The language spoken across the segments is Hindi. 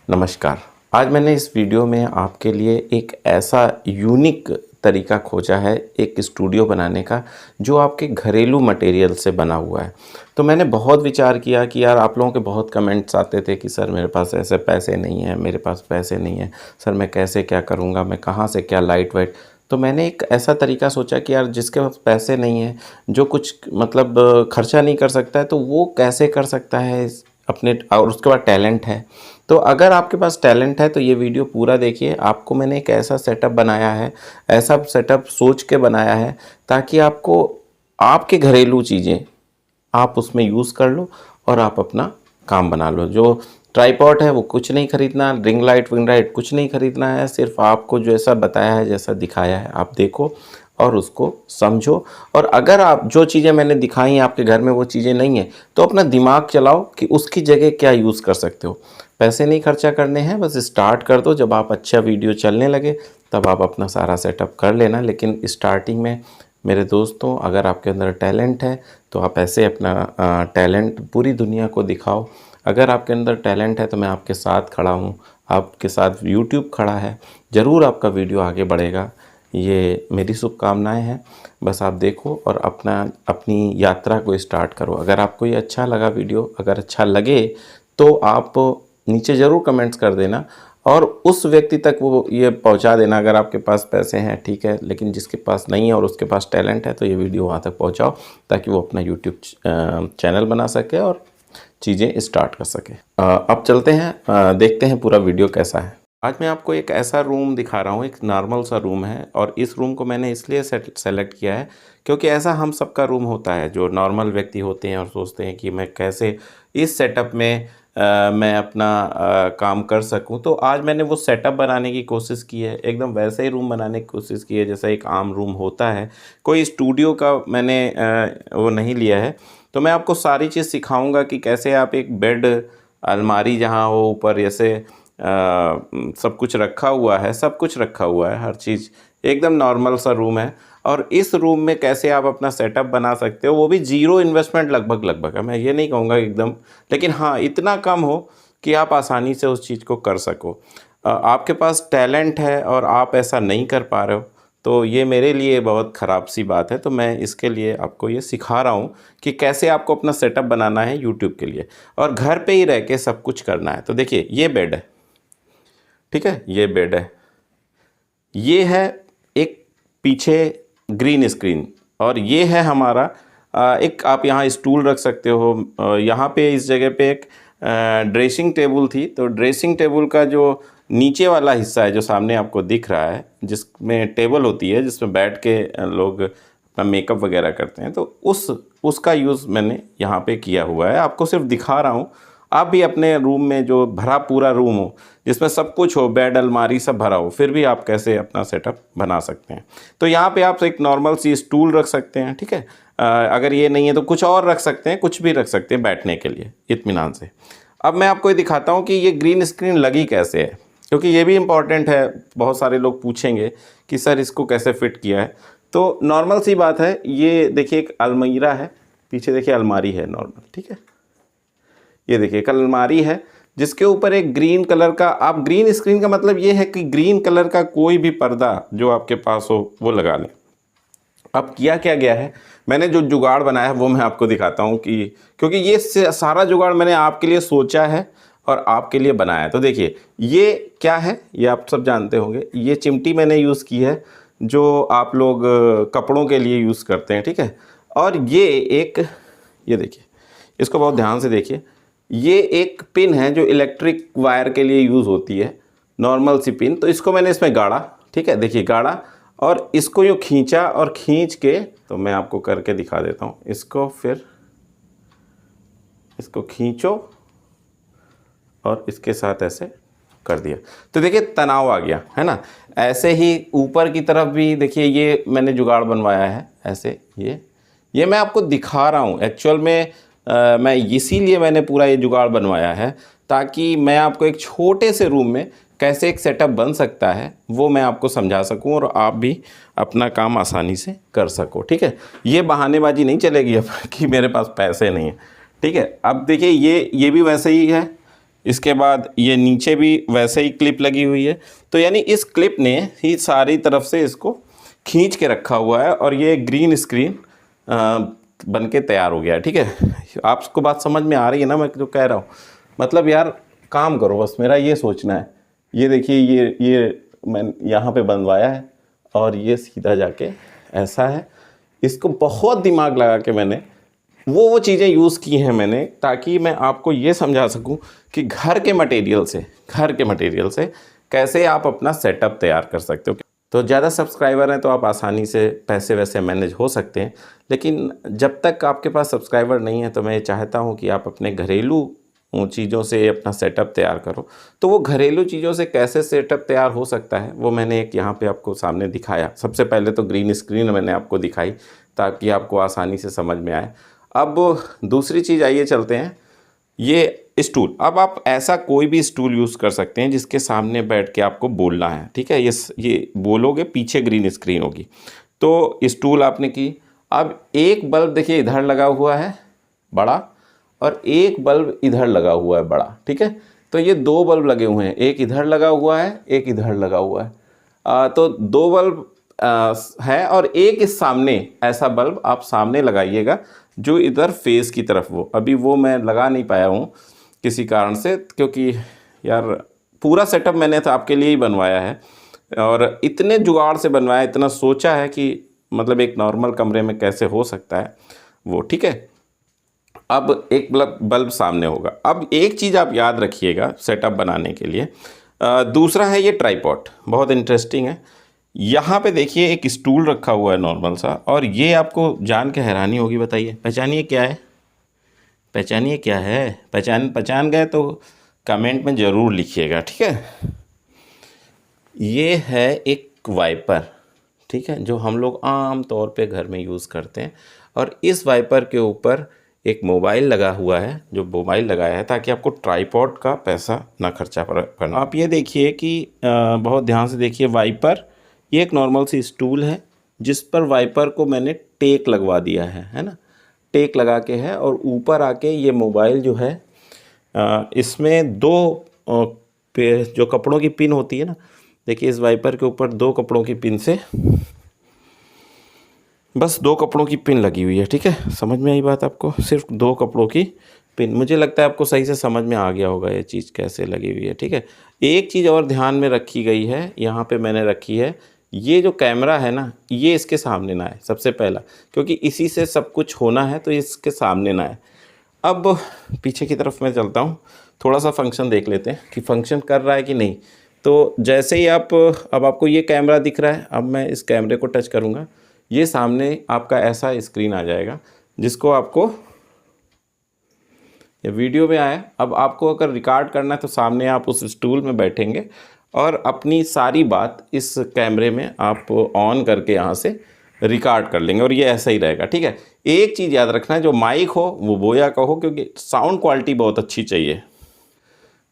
नमस्कार। आज मैंने इस वीडियो में आपके लिए एक ऐसा यूनिक तरीका खोजा है एक स्टूडियो बनाने का जो आपके घरेलू मटेरियल से बना हुआ है। तो मैंने बहुत विचार किया कि यार आप लोगों के बहुत कमेंट्स आते थे कि सर मेरे पास ऐसे पैसे नहीं हैं, मेरे पास पैसे नहीं हैं, सर मैं कैसे क्या करूँगा, मैं कहाँ से क्या लाइट वाइट। तो मैंने एक ऐसा तरीका सोचा कि यार जिसके पास पैसे नहीं हैं, जो कुछ मतलब खर्चा नहीं कर सकता है, तो वो कैसे कर सकता है अपने, और उसके बाद टैलेंट है। तो अगर आपके पास टैलेंट है तो ये वीडियो पूरा देखिए। आपको मैंने एक ऐसा सेटअप बनाया है, ऐसा सेटअप सोच के बनाया है ताकि आपको आपके घरेलू चीज़ें आप उसमें यूज़ कर लो और आप अपना काम बना लो। जो ट्राइपॉड है वो कुछ नहीं खरीदना, रिंग लाइट विंग लाइट कुछ नहीं खरीदना है, सिर्फ आपको जैसा बताया है, जैसा दिखाया है आप देखो और उसको समझो। और अगर आप जो चीज़ें मैंने दिखाई हैं आपके घर में वो चीज़ें नहीं हैं, तो अपना दिमाग चलाओ कि उसकी जगह क्या यूज़ कर सकते हो। पैसे नहीं खर्चा करने हैं, बस स्टार्ट कर दो। जब आप अच्छा वीडियो चलने लगे तब आप अपना सारा सेटअप कर लेना। लेकिन स्टार्टिंग में मेरे दोस्तों, अगर आपके अंदर टैलेंट है तो आप ऐसे अपना टैलेंट पूरी दुनिया को दिखाओ। अगर आपके अंदर टैलेंट है तो मैं आपके साथ खड़ा हूँ, आपके साथ यूट्यूब खड़ा है, ज़रूर आपका वीडियो आगे बढ़ेगा। ये मेरी शुभकामनाएं हैं। बस आप देखो और अपनी यात्रा को स्टार्ट करो। अगर आपको ये अच्छा लगा वीडियो, अगर अच्छा लगे तो आप नीचे ज़रूर कमेंट्स कर देना और उस व्यक्ति तक वो ये पहुंचा देना। अगर आपके पास पैसे हैं ठीक है, लेकिन जिसके पास नहीं है और उसके पास टैलेंट है तो ये वीडियो वहाँ तक पहुंचाओ ताकि वो अपना यूट्यूब चैनल बना सके और चीज़ें स्टार्ट कर सके। अब चलते हैं, देखते हैं पूरा वीडियो कैसा है। आज मैं आपको एक ऐसा रूम दिखा रहा हूँ, एक नॉर्मल सा रूम है और इस रूम को मैंने इसलिए सेलेक्ट किया है क्योंकि ऐसा हम सबका रूम होता है जो नॉर्मल व्यक्ति होते हैं और सोचते हैं कि मैं कैसे इस सेटअप में मैं अपना काम कर सकूं। तो आज मैंने वो सेटअप बनाने की कोशिश की है, एकदम वैसे ही रूम बनाने की कोशिश की है जैसा एक आम रूम होता है। कोई स्टूडियो का मैंने वो नहीं लिया है। तो मैं आपको सारी चीज़ सिखाऊंगा कि कैसे आप एक बेड, अलमारी जहाँ हो ऊपर जैसे सब कुछ रखा हुआ है, सब कुछ रखा हुआ है, हर चीज़ एकदम नॉर्मल सा रूम है। और इस रूम में कैसे आप अपना सेटअप बना सकते हो, वो भी ज़ीरो इन्वेस्टमेंट लगभग है। मैं ये नहीं कहूँगा एकदम, लेकिन हाँ इतना कम हो कि आप आसानी से उस चीज़ को कर सको। आपके पास टैलेंट है और आप ऐसा नहीं कर पा रहे हो तो ये मेरे लिए बहुत ख़राब सी बात है। तो मैं इसके लिए आपको ये सिखा रहा हूँ कि कैसे आपको अपना सेटअप बनाना है यूट्यूब के लिए और घर पे ही रह के सब कुछ करना है। तो देखिए ये बेड है, ठीक है, ये बेड है, ये है एक पीछे ग्रीन स्क्रीन और ये है हमारा एक, आप यहाँ स्टूल रख सकते हो। यहाँ पे इस जगह पे एक ड्रेसिंग टेबल थी, तो ड्रेसिंग टेबल का जो नीचे वाला हिस्सा है जो सामने आपको दिख रहा है, जिसमें टेबल होती है जिसमें बैठ के लोग अपना मेकअप वगैरह करते हैं, तो उसका यूज़ मैंने यहाँ पे किया हुआ है। आपको सिर्फ दिखा रहा हूँ। आप भी अपने रूम में जो भरा पूरा रूम हो जिसमें सब कुछ हो, बेड अलमारी सब भरा हो, फिर भी आप कैसे अपना सेटअप बना सकते हैं। तो यहाँ पे आप एक नॉर्मल सी स्टूल रख सकते हैं, ठीक है। अगर ये नहीं है तो कुछ और रख सकते हैं, कुछ भी रख सकते हैं बैठने के लिए इत्मीनान से। अब मैं आपको ये दिखाता हूँ कि ये ग्रीन स्क्रीन लगी कैसे है, क्योंकि ये भी इम्पॉर्टेंट है। बहुत सारे लोग पूछेंगे कि सर इसको कैसे फिट किया है। तो नॉर्मल सी बात है, ये देखिए एक अलमीरा है, पीछे देखिए अलमारी है नॉर्मल, ठीक है। ये देखिए एक अलमारी है जिसके ऊपर एक ग्रीन कलर का, आप ग्रीन स्क्रीन का मतलब ये है कि ग्रीन कलर का कोई भी पर्दा जो आपके पास हो वो लगा लें। अब किया क्या गया है, मैंने जो जुगाड़ बनाया है वो मैं आपको दिखाता हूँ कि, क्योंकि ये सारा जुगाड़ मैंने आपके लिए सोचा है और आपके लिए बनाया है। तो देखिए ये क्या है, ये आप सब जानते होंगे। ये चिमटी मैंने यूज़ की है जो आप लोग कपड़ों के लिए यूज़ करते हैं, ठीक है। और ये एक, ये देखिए, इसको बहुत ध्यान से देखिए, ये एक पिन है जो इलेक्ट्रिक वायर के लिए यूज़ होती है, नॉर्मल सी पिन। तो इसको मैंने इसमें गाड़ा, ठीक है, देखिए गाड़ा, और इसको यूँ खींचा और खींच के, तो मैं आपको करके दिखा देता हूँ इसको। फिर इसको खींचो और इसके साथ ऐसे कर दिया तो देखिए तनाव आ गया, है ना। ऐसे ही ऊपर की तरफ भी देखिए, ये मैंने जुगाड़ बनवाया है ऐसे। ये मैं आपको दिखा रहा हूँ एक्चुअल में। मैं इसीलिए मैंने पूरा ये जुगाड़ बनवाया है ताकि मैं आपको एक छोटे से रूम में कैसे एक सेटअप बन सकता है वो मैं आपको समझा सकूं और आप भी अपना काम आसानी से कर सको, ठीक है। ये बहानेबाजी नहीं चलेगी अब कि मेरे पास पैसे नहीं है, ठीक है। अब देखिए ये भी वैसे ही है, इसके बाद ये नीचे भी वैसे ही क्लिप लगी हुई है। तो यानी इस क्लिप ने ही सारी तरफ से इसको खींच के रखा हुआ है और ये ग्रीन स्क्रीन बन के तैयार हो गया है। ठीक है, आपको बात समझ में आ रही है ना मैं जो कह रहा हूँ? मतलब यार काम करो, बस मेरा ये सोचना है। ये देखिए, ये मैं यहाँ पे बनवाया है और ये सीधा जाके ऐसा है। इसको बहुत दिमाग लगा के मैंने वो चीज़ें यूज़ की हैं मैंने, ताकि मैं आपको ये समझा सकूं कि घर के मटेरियल से कैसे आप अपना सेटअप तैयार कर सकते हो। तो ज़्यादा सब्सक्राइबर हैं तो आप आसानी से पैसे वैसे मैनेज हो सकते हैं, लेकिन जब तक आपके पास सब्सक्राइबर नहीं है तो मैं चाहता हूं कि आप अपने घरेलू चीज़ों से अपना सेटअप तैयार करो। तो वो घरेलू चीज़ों से कैसे सेटअप तैयार हो सकता है वो मैंने एक यहाँ पे आपको सामने दिखाया। सबसे पहले तो ग्रीन स्क्रीन मैंने आपको दिखाई ताकि आपको आसानी से समझ में आए। अब दूसरी चीज़, आइए चलते हैं, ये स्टूल। अब आप ऐसा कोई भी स्टूल यूज़ कर सकते हैं जिसके सामने बैठ के आपको बोलना है। ठीक है, ये बोलोगे, पीछे ग्रीन स्क्रीन होगी। तो स्टूल आपने की। अब एक बल्ब देखिए इधर लगा हुआ है बड़ा, और एक बल्ब इधर लगा हुआ है बड़ा। ठीक है, तो ये दो बल्ब लगे हुए हैं, एक इधर लगा हुआ है, एक इधर लगा हुआ है। तो दो बल्ब है और एक इस सामने, ऐसा बल्ब आप सामने लगाइएगा जो इधर फेस की तरफ। वो अभी वो मैं लगा नहीं पाया हूँ किसी कारण से, क्योंकि यार पूरा सेटअप मैंने तो आपके लिए ही बनवाया है और इतने जुगाड़ से बनवाया, इतना सोचा है कि मतलब एक नॉर्मल कमरे में कैसे हो सकता है वो। ठीक है, अब एक बल्ब सामने होगा। अब एक चीज़ आप याद रखिएगा सेटअप बनाने के लिए, दूसरा है ये ट्राइपॉड, बहुत इंटरेस्टिंग है। यहाँ पे देखिए एक स्टूल रखा हुआ है नॉर्मल सा, और ये आपको जान के हैरानी होगी। बताइए, पहचानिए क्या है? पहचानिए क्या है? पहचान गए तो कमेंट में ज़रूर लिखिएगा। ठीक है, ये है एक वाइपर। ठीक है, जो हम लोग आम तौर पे घर में यूज़ करते हैं, और इस वाइपर के ऊपर एक मोबाइल लगा हुआ है, जो मोबाइल लगाया है ताकि आपको ट्राइपॉड का पैसा ना खर्चा पड़ना। आप ये देखिए कि बहुत ध्यान से देखिए, वाइपर ये एक नॉर्मल सी स्टूल है जिस पर वाइपर को मैंने टेक लगवा दिया है ना, टेक लगा के है, और ऊपर आके ये मोबाइल जो है इसमें दो जो कपड़ों की पिन होती है ना, देखिए इस वाइपर के ऊपर दो कपड़ों की पिन से, बस दो कपड़ों की पिन लगी हुई है। ठीक है, समझ में आई बात आपको? सिर्फ दो कपड़ों की पिन। मुझे लगता है आपको सही से समझ में आ गया होगा ये चीज़ कैसे लगी हुई है। ठीक है, एक चीज़ और ध्यान में रखी गई है, यहाँ पे मैंने रखी है, ये जो कैमरा है ना, ये इसके सामने ना है सबसे पहला, क्योंकि इसी से सब कुछ होना है, तो इसके सामने ना है। अब पीछे की तरफ मैं चलता हूँ, थोड़ा सा फंक्शन देख लेते हैं कि फंक्शन कर रहा है कि नहीं। तो जैसे ही अब आपको ये कैमरा दिख रहा है, अब मैं इस कैमरे को टच करूँगा, ये सामने आपका ऐसा स्क्रीन आ जाएगा जिसको आपको, ये वीडियो में आया। अब आपको अगर रिकॉर्ड करना है तो सामने आप उस स्टूल में बैठेंगे और अपनी सारी बात इस कैमरे में आप ऑन करके यहाँ से रिकॉर्ड कर लेंगे, और ये ऐसा ही रहेगा। ठीक है, एक चीज़ याद रखना है, जो माइक हो वो बोया का हो, क्योंकि साउंड क्वालिटी बहुत अच्छी चाहिए।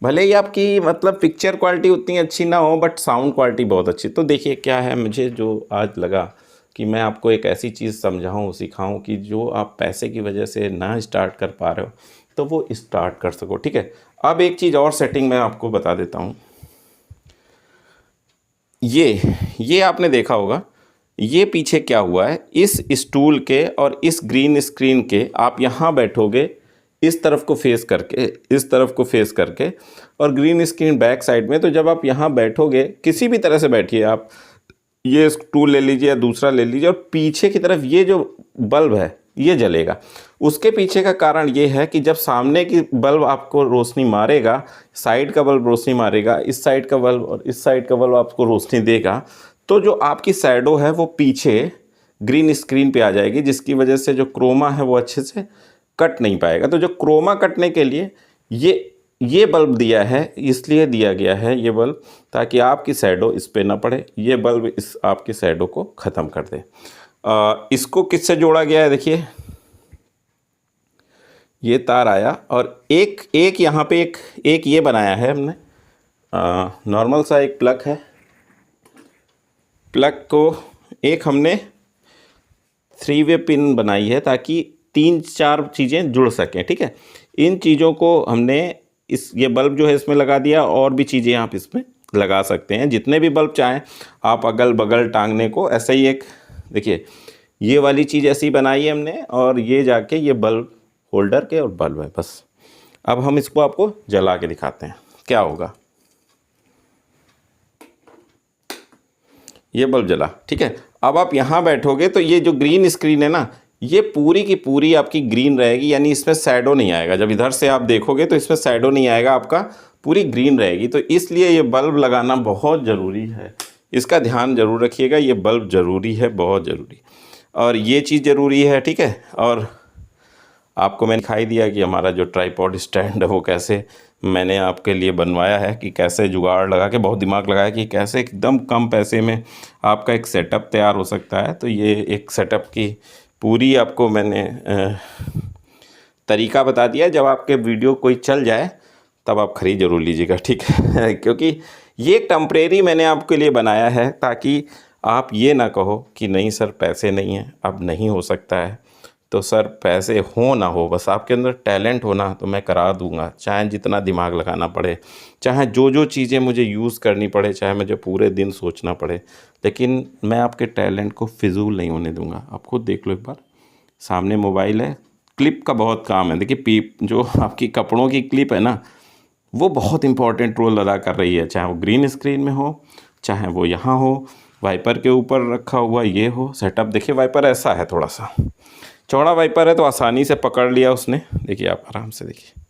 भले ही आपकी मतलब पिक्चर क्वालिटी उतनी अच्छी ना हो, बट साउंड क्वालिटी बहुत अच्छी। तो देखिए क्या है, मुझे जो आज लगा कि मैं आपको एक ऐसी चीज़ समझाऊं, सिखाऊं कि जो आप पैसे की वजह से ना स्टार्ट कर पा रहे हो तो वो स्टार्ट कर सको। ठीक है, अब एक चीज़ और सेटिंग मैं आपको बता देता हूं। ये आपने देखा होगा, ये पीछे क्या हुआ है, इस स्टूल के और इस ग्रीन स्क्रीन के आप यहाँ बैठोगे इस तरफ को फेस करके, इस तरफ को फेस करके, और ग्रीन स्क्रीन बैक साइड में। तो जब आप यहाँ बैठोगे, किसी भी तरह से बैठिए आप, ये स्टूल ले लीजिए या दूसरा ले लीजिए, और पीछे की तरफ ये जो बल्ब है ये जलेगा। उसके पीछे का कारण ये है कि जब सामने की बल्ब आपको रोशनी मारेगा, साइड का बल्ब रोशनी मारेगा, इस साइड का बल्ब और इस साइड का बल्ब आपको रोशनी देगा, तो जो आपकी शैडो है वो पीछे ग्रीन स्क्रीन पे आ जाएगी, जिसकी वजह से जो क्रोमा है वो अच्छे से कट नहीं पाएगा। तो जो क्रोमा कटने के लिए ये बल्ब दिया है, इसलिए दिया गया है ये बल्ब, ताकि आपकी शैडो इस पे ना पड़े। ये बल्ब इस आपकी शैडो को ख़त्म कर दे। इसको किससे जोड़ा गया है, देखिए ये तार आया, और एक यहाँ पे एक ये बनाया है हमने, नॉर्मल सा एक प्लग है। प्लग को एक हमने 3 वे पिन बनाई है ताकि 3-4 चीज़ें जुड़ सकें। ठीक है, इन चीज़ों को हमने इस ये बल्ब जो है इसमें लगा दिया, और भी चीज़ें आप इसमें लगा सकते हैं, जितने भी बल्ब चाहें आप अगल बगल टांगने को। ऐसे ही एक देखिए ये वाली चीज़ ऐसी बनाई है हमने, और ये जाके ये बल्ब होल्डर के और बल्ब है बस। अब हम इसको आपको जला के दिखाते हैं क्या होगा। ये बल्ब जला, ठीक है। अब आप यहाँ बैठोगे तो ये जो ग्रीन स्क्रीन है ना, ये पूरी की पूरी आपकी ग्रीन रहेगी, यानी इसमें शैडो नहीं आएगा। जब इधर से आप देखोगे तो इसमें शैडो नहीं आएगा, आपका पूरी ग्रीन रहेगी। तो इसलिए ये बल्ब लगाना बहुत ज़रूरी है, इसका ध्यान ज़रूर रखिएगा। ये बल्ब ज़रूरी है, बहुत ज़रूरी, और ये चीज़ ज़रूरी है, ठीक है। और आपको मैंने दिखाई दिया कि हमारा जो ट्राइपॉड स्टैंड है वो कैसे मैंने आपके लिए बनवाया है, कि कैसे जुगाड़ लगा के, बहुत दिमाग लगाया कि कैसे एकदम कम पैसे में आपका एक सेटअप तैयार हो सकता है। तो ये एक सेटअप की पूरी आपको मैंने तरीका बता दिया। जब आपके वीडियो कोई चल जाए तब आप ख़रीद ज़रूर लीजिएगा, ठीक है। क्योंकि ये एक टेम्परेरी मैंने आपके लिए बनाया है, ताकि आप ये ना कहो कि नहीं सर पैसे नहीं हैं, अब नहीं हो सकता है। तो सर पैसे हो ना हो, बस आपके अंदर टैलेंट हो ना, तो मैं करा दूंगा, चाहे जितना दिमाग लगाना पड़े, चाहे जो जो चीज़ें मुझे यूज़ करनी पड़े, चाहे मुझे पूरे दिन सोचना पड़े, लेकिन मैं आपके टैलेंट को फिजूल नहीं होने दूंगा। आप खुद देख लो एक बार, सामने मोबाइल है, क्लिप का बहुत काम है। देखिए पीप जो आपकी कपड़ों की क्लिप है ना, वो बहुत इंपॉर्टेंट रोल अदा कर रही है, चाहे वो ग्रीन स्क्रीन में हो, चाहे वो यहाँ हो, वाइपर के ऊपर रखा हुआ ये हो सेटअप। देखिए वाइपर ऐसा है, थोड़ा सा चौड़ा वाइपर है, तो आसानी से पकड़ लिया उसने। देखिए आप आराम से देखिए,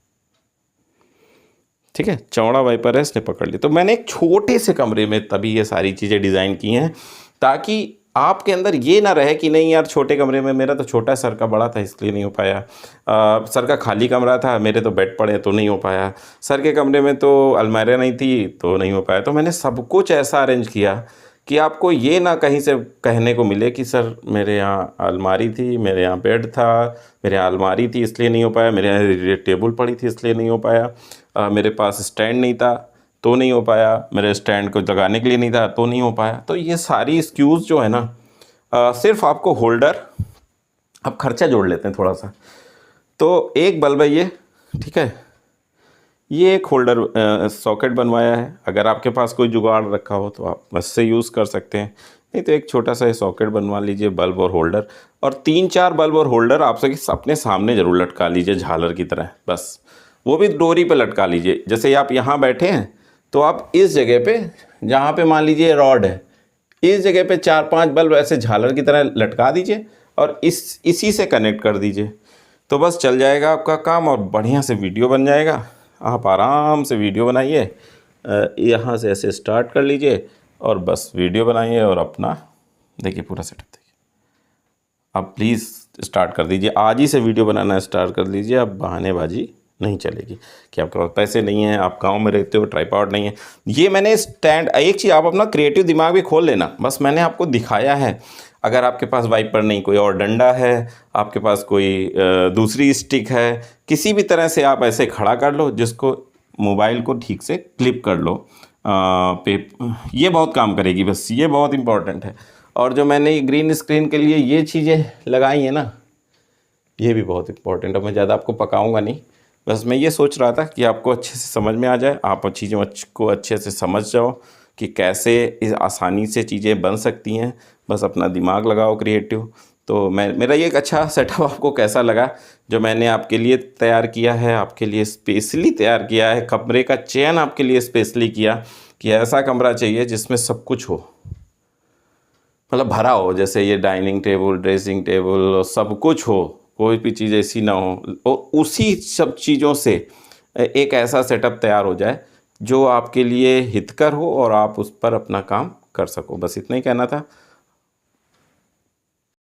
ठीक है, चौड़ा वाइपर है, इसने पकड़ लिया। तो मैंने एक छोटे से कमरे में तभी ये सारी चीज़ें डिज़ाइन की हैं, ताकि आपके अंदर ये ना रहे कि नहीं यार छोटे कमरे में, मेरा तो छोटा सर का बड़ा था इसलिए नहीं हो पाया, सर का खाली कमरा था, मेरे तो बेड पड़े तो नहीं हो पाया, सर के कमरे में तो अलमारियाँ नहीं थी तो नहीं हो पाया। तो मैंने सब कुछ ऐसा अरेंज किया कि आपको ये ना कहीं से कहने को मिले कि सर मेरे यहाँ अलमारी थी, मेरे यहाँ बेड था, मेरे यहाँ अलमारी थी इसलिए नहीं हो पाया, मेरे यहाँ टेबल पड़ी थी इसलिए नहीं हो पाया, मेरे पास स्टैंड नहीं था तो नहीं हो पाया, मेरे स्टैंड को लगाने के लिए नहीं था तो नहीं हो पाया। तो ये सारी एक्सक्यूज़ जो है ना, सिर्फ आपको होल्डर, अब खर्चा जोड़ लेते हैं थोड़ा सा। तो एक बल्ब है ये, ठीक है, ये एक होल्डर सॉकेट बनवाया है। अगर आपके पास कोई जुगाड़ रखा हो तो आप उससे यूज़ कर सकते हैं, नहीं तो एक छोटा सा सॉकेट बनवा लीजिए, बल्ब और होल्डर। और 3-4 बल्ब और होल्डर आप अपने सामने ज़रूर लटका लीजिए झालर की तरह, बस वो भी डोरी पे लटका लीजिए। जैसे आप यहाँ बैठे हैं तो आप इस जगह पे, जहाँ पे मान लीजिए रॉड है, इस जगह पे 4-5 बल्ब ऐसे झालर की तरह लटका दीजिए और इसी से कनेक्ट कर दीजिए, तो बस चल जाएगा आपका काम और बढ़िया से वीडियो बन जाएगा। आप आराम से वीडियो बनाइए, यहाँ से ऐसे स्टार्ट कर लीजिए और बस वीडियो बनाइए, और अपना देखिए पूरा सेटअप देखिए। अब प्लीज़ स्टार्ट कर दीजिए, आज ही से वीडियो बनाना स्टार्ट कर दीजिए। अब बहानेबाजी नहीं चलेगी कि आपके पास पैसे नहीं हैं, आप गांव में रहते हो, ट्राइपॉड नहीं है। ये मैंने स्टैंड, एक चीज़ आप अपना क्रिएटिव दिमाग भी खोल लेना, बस मैंने आपको दिखाया है। अगर आपके पास वाइपर नहीं, कोई और डंडा है, आपके पास कोई दूसरी स्टिक है, किसी भी तरह से आप ऐसे खड़ा कर लो जिसको मोबाइल को ठीक से क्लिप कर लो ये बहुत काम करेगी, बस ये बहुत इंपॉर्टेंट है। और जो मैंने ग्रीन स्क्रीन के लिए ये चीज़ें लगाई हैं ना, ये भी बहुत इंपॉर्टेंट है। मैं ज़्यादा आपको पकाऊंगा नहीं, बस मैं ये सोच रहा था कि आपको अच्छे से समझ में आ जाए, आप चीज़ों को अच्छे से समझ जाओ कि कैसे इस आसानी से चीज़ें बन सकती हैं। बस अपना दिमाग लगाओ क्रिएटिव। तो मेरा ये एक अच्छा सेटअप आपको कैसा लगा जो मैंने आपके लिए तैयार किया है, आपके लिए स्पेशली तैयार किया है। कमरे का चयन आपके लिए स्पेशली किया कि ऐसा कमरा चाहिए जिसमें सब कुछ हो, मतलब भरा हो, जैसे ये डाइनिंग टेबल, ड्रेसिंग टेबल, सब कुछ हो, कोई भी चीज़ ऐसी ना हो, और उसी सब चीज़ों से एक ऐसा सेटअप तैयार हो जाए जो आपके लिए हितकर हो और आप उस पर अपना काम कर सको। बस इतना ही कहना था।